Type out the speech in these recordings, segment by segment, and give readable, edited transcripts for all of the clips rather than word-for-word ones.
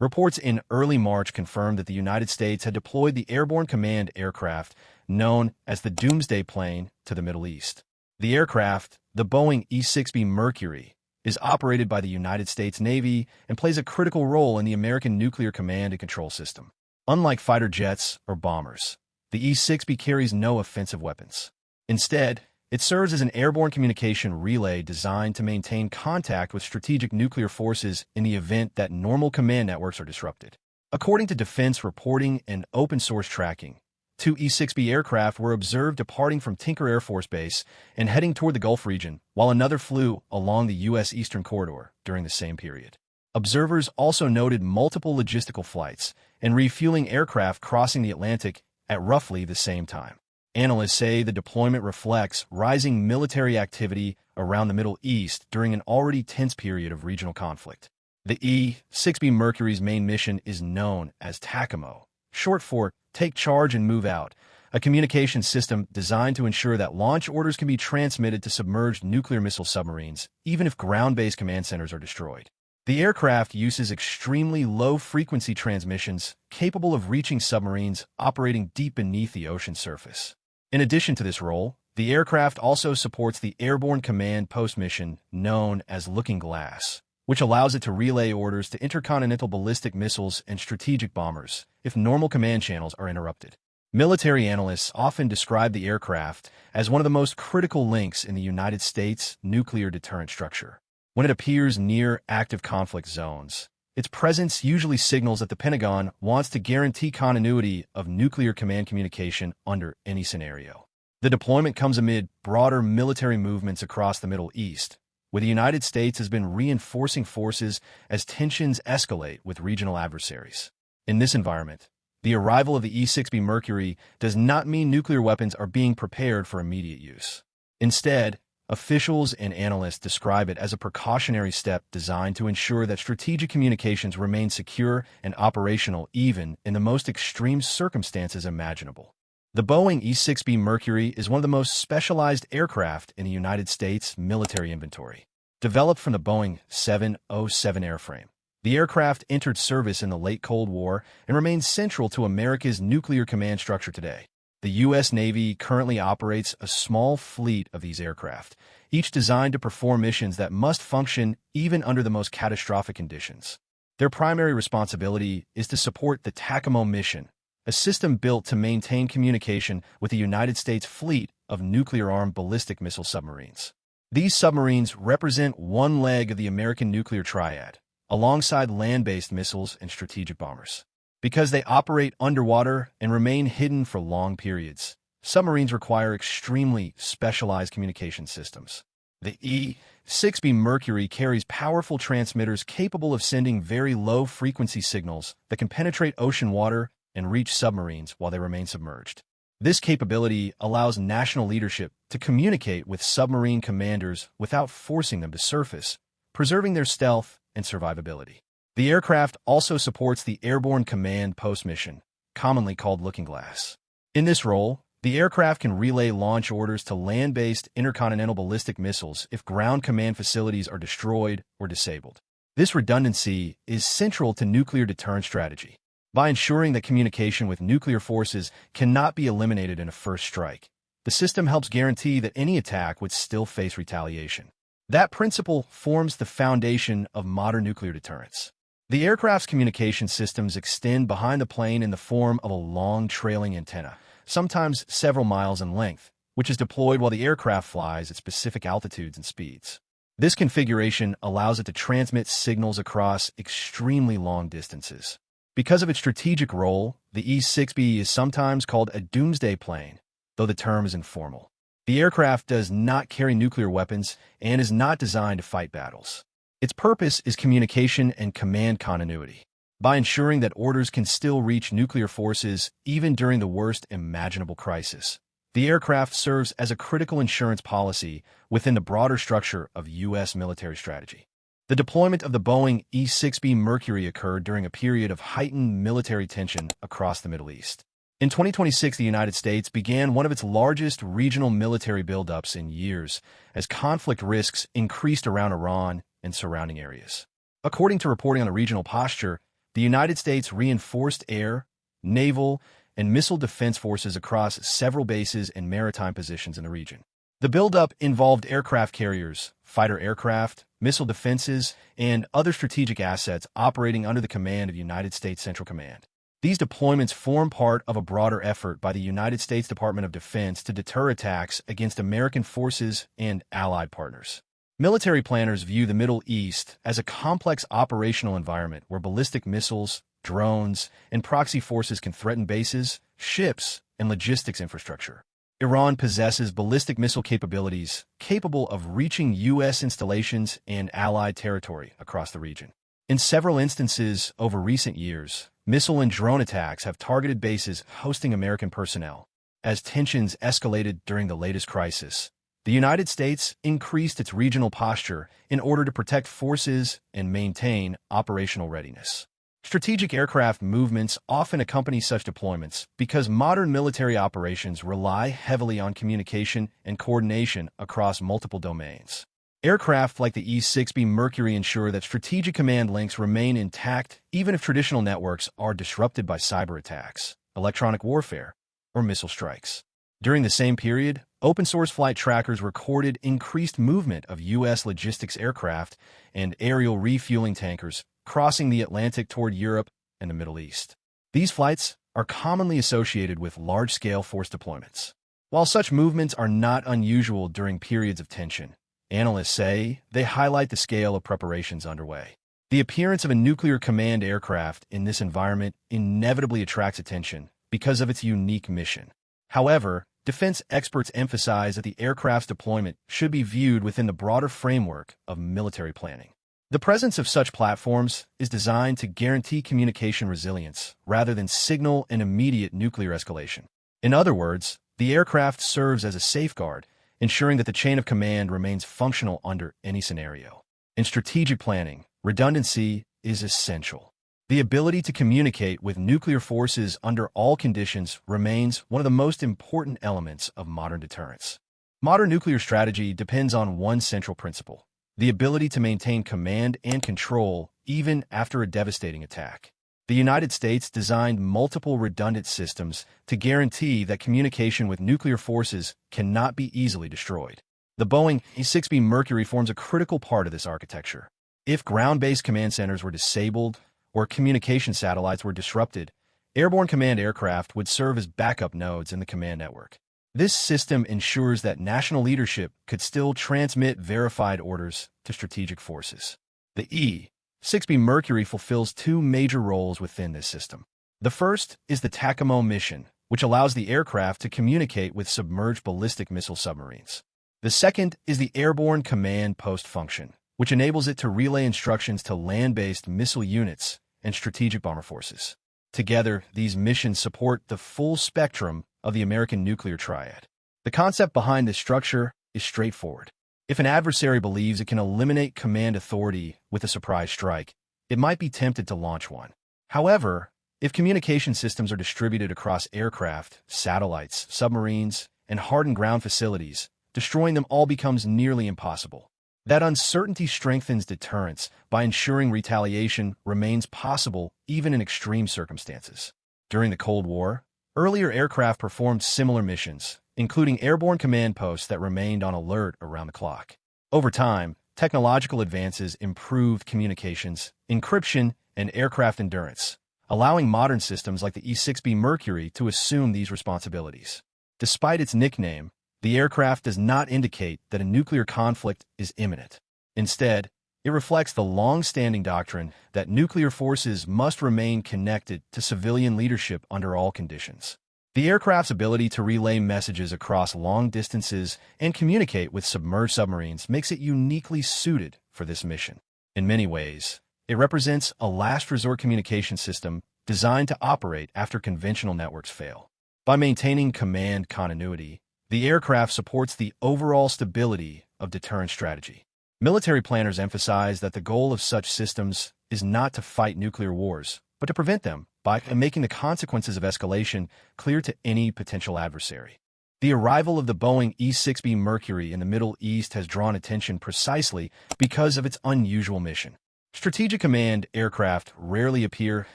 Reports in early March confirmed that the United States had deployed the airborne command aircraft known as the Doomsday plane to the Middle East. The aircraft, the Boeing E-6B Mercury, is operated by the United States Navy and plays a critical role in the American nuclear command and control system. Unlike fighter jets or bombers, the E-6B carries no offensive weapons. Instead, it serves as an airborne communication relay designed to maintain contact with strategic nuclear forces in the event that normal command networks are disrupted. According to defense reporting and open-source tracking, 2 E-6B aircraft were observed departing from Tinker Air Force Base and heading toward the Gulf region, while another flew along the U.S. Eastern Corridor during the same period. Observers also noted multiple logistical flights and refueling aircraft crossing the Atlantic at roughly the same time. Analysts say the deployment reflects rising military activity around the Middle East during an already tense period of regional conflict. The E-6B Mercury's main mission is known as TACAMO, short for Take Charge and Move Out, a communication system designed to ensure that launch orders can be transmitted to submerged nuclear missile submarines, even if ground-based command centers are destroyed. The aircraft uses extremely low-frequency transmissions capable of reaching submarines operating deep beneath the ocean surface. In addition to this role, the aircraft also supports the airborne command post mission known as Looking Glass, which allows it to relay orders to intercontinental ballistic missiles and strategic bombers if normal command channels are interrupted. Military analysts often describe the aircraft as one of the most critical links in the United States' nuclear deterrent structure. When it appears near active conflict zones, its presence usually signals that the Pentagon wants to guarantee continuity of nuclear command communication under any scenario. The deployment comes amid broader military movements across the Middle East, where the United States has been reinforcing forces as tensions escalate with regional adversaries. In this environment, the arrival of the E-6B Mercury does not mean nuclear weapons are being prepared for immediate use. Instead, officials and analysts describe it as a precautionary step designed to ensure that strategic communications remain secure and operational even in the most extreme circumstances imaginable. The Boeing E-6B Mercury is one of the most specialized aircraft in the United States military inventory. Developed from the Boeing 707 airframe, the aircraft entered service in the late Cold War and remains central to America's nuclear command structure today. The U.S. Navy currently operates a small fleet of these aircraft, each designed to perform missions that must function even under the most catastrophic conditions. Their primary responsibility is to support the TACAMO mission, a system built to maintain communication with the United States fleet of nuclear-armed ballistic missile submarines. These submarines represent one leg of the American nuclear triad, alongside land-based missiles and strategic bombers. Because they operate underwater and remain hidden for long periods, submarines require extremely specialized communication systems. The E-6B Mercury carries powerful transmitters capable of sending very low-frequency signals that can penetrate ocean water and reach submarines while they remain submerged. This capability allows national leadership to communicate with submarine commanders without forcing them to surface, preserving their stealth and survivability. The aircraft also supports the airborne command post mission, commonly called Looking Glass. In this role, the aircraft can relay launch orders to land-based intercontinental ballistic missiles if ground command facilities are destroyed or disabled. This redundancy is central to nuclear deterrent strategy. By ensuring that communication with nuclear forces cannot be eliminated in a first strike, the system helps guarantee that any attack would still face retaliation. That principle forms the foundation of modern nuclear deterrence. The aircraft's communication systems extend behind the plane in the form of a long trailing antenna, sometimes several miles in length, which is deployed while the aircraft flies at specific altitudes and speeds. This configuration allows it to transmit signals across extremely long distances. Because of its strategic role, the E-6B is sometimes called a Doomsday plane, though the term is informal. The aircraft does not carry nuclear weapons and is not designed to fight battles. Its purpose is communication and command continuity. By ensuring that orders can still reach nuclear forces even during the worst imaginable crisis, the aircraft serves as a critical insurance policy within the broader structure of U.S. military strategy. The deployment of the Boeing E-6B Mercury occurred during a period of heightened military tension across the Middle East. In 2026, the United States began one of its largest regional military buildups in years as conflict risks increased around Iran and surrounding areas. According to reporting on the regional posture, the United States reinforced air, naval, and missile defense forces across several bases and maritime positions in the region. The buildup involved aircraft carriers, fighter aircraft, missile defenses, and other strategic assets operating under the command of United States Central Command. These deployments form part of a broader effort by the United States Department of Defense to deter attacks against American forces and allied partners. Military planners view the Middle East as a complex operational environment where ballistic missiles, drones, and proxy forces can threaten bases, ships, and logistics infrastructure. Iran possesses ballistic missile capabilities capable of reaching U.S. installations and allied territory across the region. In several instances over recent years, missile and drone attacks have targeted bases hosting American personnel. As tensions escalated during the latest crisis, the United States increased its regional posture in order to protect forces and maintain operational readiness. Strategic aircraft movements often accompany such deployments because modern military operations rely heavily on communication and coordination across multiple domains. Aircraft like the E-6B Mercury ensure that strategic command links remain intact even if traditional networks are disrupted by cyber attacks, electronic warfare, or missile strikes. During the same period, open-source flight trackers recorded increased movement of U.S. logistics aircraft and aerial refueling tankers crossing the Atlantic toward Europe and the Middle East. These flights are commonly associated with large-scale force deployments. While such movements are not unusual during periods of tension, analysts say they highlight the scale of preparations underway. The appearance of a nuclear command aircraft in this environment inevitably attracts attention because of its unique mission. However, defense experts emphasize that the aircraft's deployment should be viewed within the broader framework of military planning. The presence of such platforms is designed to guarantee communication resilience rather than signal an immediate nuclear escalation. In other words, the aircraft serves as a safeguard, ensuring that the chain of command remains functional under any scenario. In strategic planning, redundancy is essential. The ability to communicate with nuclear forces under all conditions remains one of the most important elements of modern deterrence. Modern nuclear strategy depends on one central principle: the ability to maintain command and control even after a devastating attack. The United States designed multiple redundant systems to guarantee that communication with nuclear forces cannot be easily destroyed. The Boeing E-6B Mercury forms a critical part of this architecture. If ground-based command centers were disabled or communication satellites were disrupted, airborne command aircraft would serve as backup nodes in the command network. This system ensures that national leadership could still transmit verified orders to strategic forces. The E-6B Mercury fulfills two major roles within this system. The first is the TACAMO mission, which allows the aircraft to communicate with submerged ballistic missile submarines. The second is the airborne command post function, which enables it to relay instructions to land-based missile units and strategic bomber forces. Together, these missions support the full spectrum of the American nuclear triad. The concept behind this structure is straightforward. If an adversary believes it can eliminate command authority with a surprise strike, it might be tempted to launch one. However, if communication systems are distributed across aircraft, satellites, submarines, and hardened ground facilities, destroying them all becomes nearly impossible. That uncertainty strengthens deterrence by ensuring retaliation remains possible even in extreme circumstances. During the Cold War, earlier aircraft performed similar missions, including airborne command posts that remained on alert around the clock. Over time, technological advances improved communications, encryption, and aircraft endurance, allowing modern systems like the E-6B Mercury to assume these responsibilities. Despite its nickname, the aircraft does not indicate that a nuclear conflict is imminent. Instead, it reflects the long-standing doctrine that nuclear forces must remain connected to civilian leadership under all conditions. The aircraft's ability to relay messages across long distances and communicate with submerged submarines makes it uniquely suited for this mission. In many ways, it represents a last-resort communication system designed to operate after conventional networks fail. By maintaining command continuity, the aircraft supports the overall stability of deterrence strategy. Military planners emphasize that the goal of such systems is not to fight nuclear wars, but to prevent them by making the consequences of escalation clear to any potential adversary. The arrival of the Boeing E-6B Mercury in the Middle East has drawn attention precisely because of its unusual mission. Strategic Command aircraft rarely appear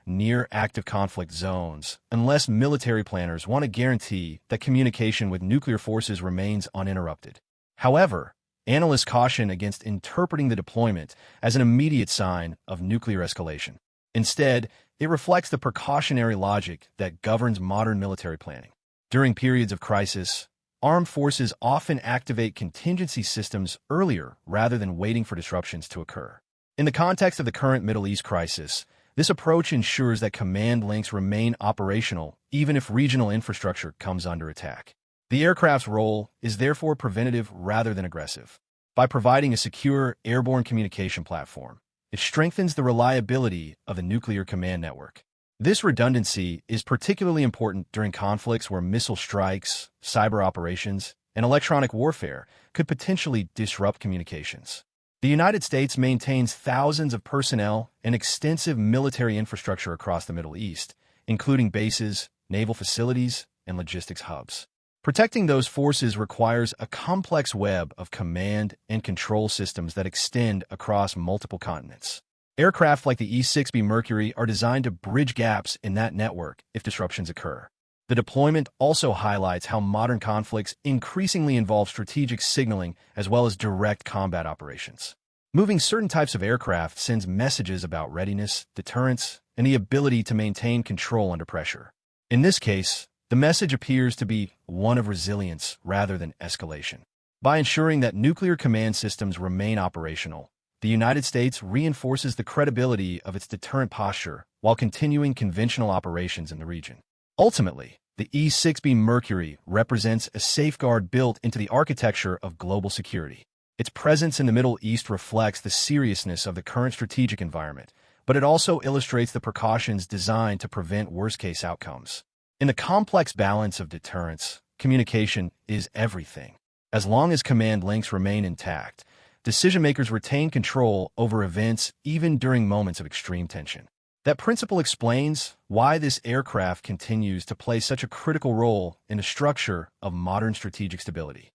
near active conflict zones unless military planners want to guarantee that communication with nuclear forces remains uninterrupted. However, analysts caution against interpreting the deployment as an immediate sign of nuclear escalation. Instead, it reflects the precautionary logic that governs modern military planning. During periods of crisis, armed forces often activate contingency systems earlier rather than waiting for disruptions to occur. In the context of the current Middle East crisis, this approach ensures that command links remain operational even if regional infrastructure comes under attack. The aircraft's role is therefore preventative rather than aggressive. By providing a secure airborne communication platform, it strengthens the reliability of the nuclear command network. This redundancy is particularly important during conflicts where missile strikes, cyber operations, and electronic warfare could potentially disrupt communications. The United States maintains thousands of personnel and extensive military infrastructure across the Middle East, including bases, naval facilities, and logistics hubs. Protecting those forces requires a complex web of command and control systems that extend across multiple continents. Aircraft like the E-6B Mercury are designed to bridge gaps in that network if disruptions occur. The deployment also highlights how modern conflicts increasingly involve strategic signaling as well as direct combat operations. Moving certain types of aircraft sends messages about readiness, deterrence, and the ability to maintain control under pressure. In this case, the message appears to be one of resilience rather than escalation. By ensuring that nuclear command systems remain operational, the United States reinforces the credibility of its deterrent posture while continuing conventional operations in the region. Ultimately, the E-6B Mercury represents a safeguard built into the architecture of global security. Its presence in the Middle East reflects the seriousness of the current strategic environment, but it also illustrates the precautions designed to prevent worst-case outcomes. In the complex balance of deterrence, communication is everything. As long as command links remain intact, decision-makers retain control over events even during moments of extreme tension. That principle explains why this aircraft continues to play such a critical role in the structure of modern strategic stability.